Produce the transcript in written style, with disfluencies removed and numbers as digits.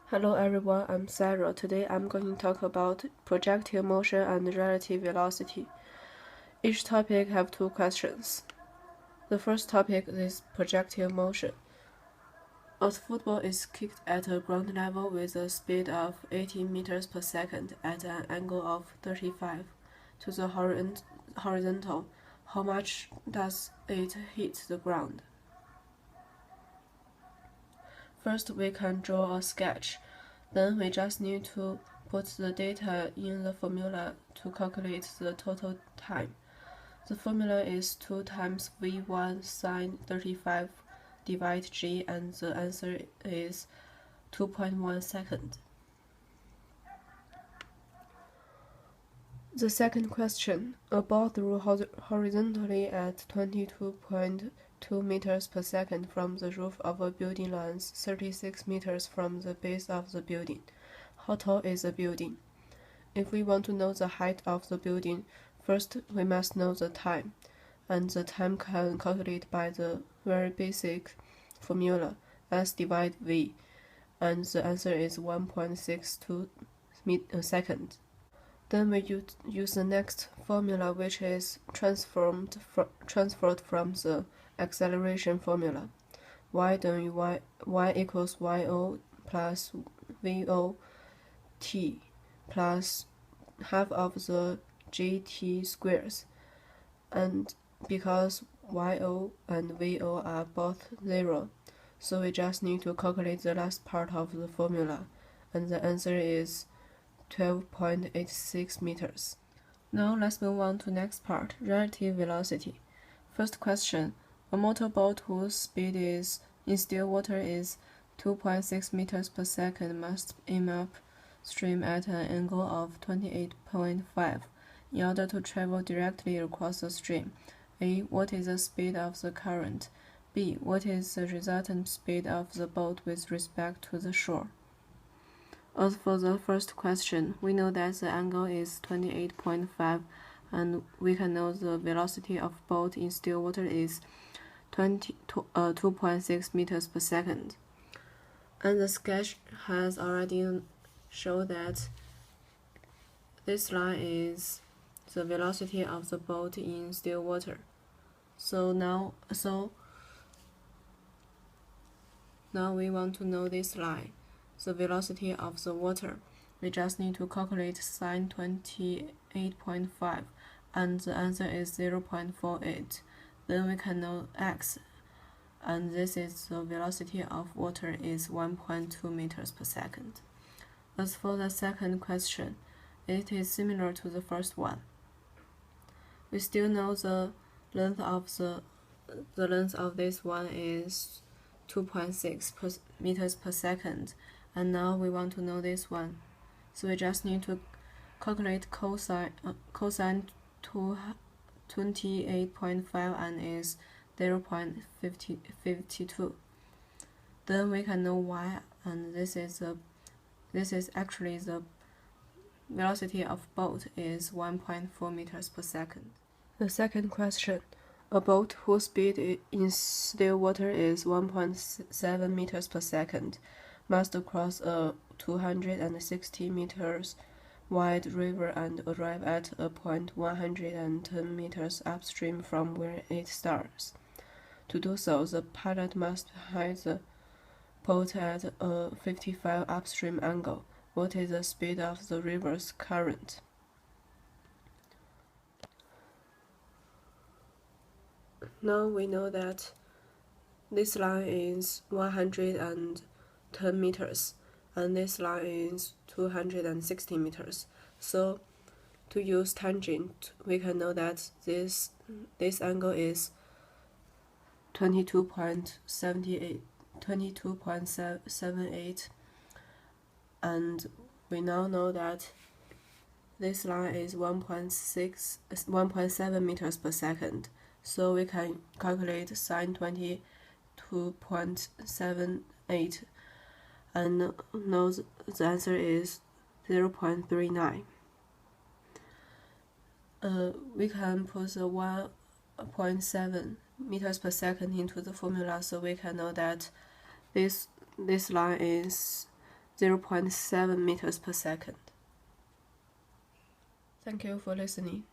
Hello everyone, I'm Sara. Today I'm going to talk about projective motion and relative velocity. Each topic have two questions. The first topic is projective motion. A football is kicked at a ground level with a speed of 80 meters per second at an angle of 35 to the horizontal. How much does it hit the ground? First, we can draw a sketch. Then we just need to put the data in the formula to calculate the total time. The formula is 2 times v1 sine 35 divide g, and the answer is 2.1 seconds. The second question, a ball threw horizontally at 22.2 meters per second from the roof of a building lands 36 meters from the base of the building. How tall is the building? If we want to know the height of the building, first we must know the time, and the time can calculate by the very basic formula S divide V, and the answer is 1.62 seconds. Then we use the next formula, which is transferred from the acceleration formula. Y equals YO plus VO t plus half of the gt squares. And because YO and VO are both 0, so we just need to calculate the last part of the formula, and the answer is 12.86 meters. Now let's move on to next part, relative velocity. First question, a motorboat whose speed is in still water is 2.6 meters per second must aim upstream at an angle of 28.5 in order to travel directly across the stream. A. What is the speed of the current? B. What is the resultant speed of the boat with respect to the shore? As for the first question, we know that the angle is 28.5, and we can know the velocity of boat in still water is 2.6 meters per second. And the sketch has already shown that this line is the velocity of the boat in still water. So now we want to know this line, the velocity of the water. We just need to calculate sine 28.5, and the answer is 0.48. Then we can know x, and this is the velocity of water is 1.2 meters per second. As for the second question, it is similar to the first one. We still know the length of this one is 2.6 meters per second, and now we want to know this one. So we just need to calculate cosine 28.5, and is 0.52. Then we can know y, and this is actually the velocity of boat is 1.4 meters per second. The second question, a boat whose speed in still water is 1.7 meters per second must cross a 260 meters wide river and arrive at a point 110 meters upstream from where it starts. To do so, the pilot must hide the boat at a 55 upstream angle. What is the speed of the river's current? Now we know that this line is 110 meters, and this line is 260 meters. So to use tangent, we can know that this angle is 22.78, and we now know that this line is 1.7 meters per second. So we can calculate sine 22.78, and know the answer is 0.39. We can put the 1.7 meters per second into the formula, so we can know that this line is 0.7 meters per second. Thank you for listening.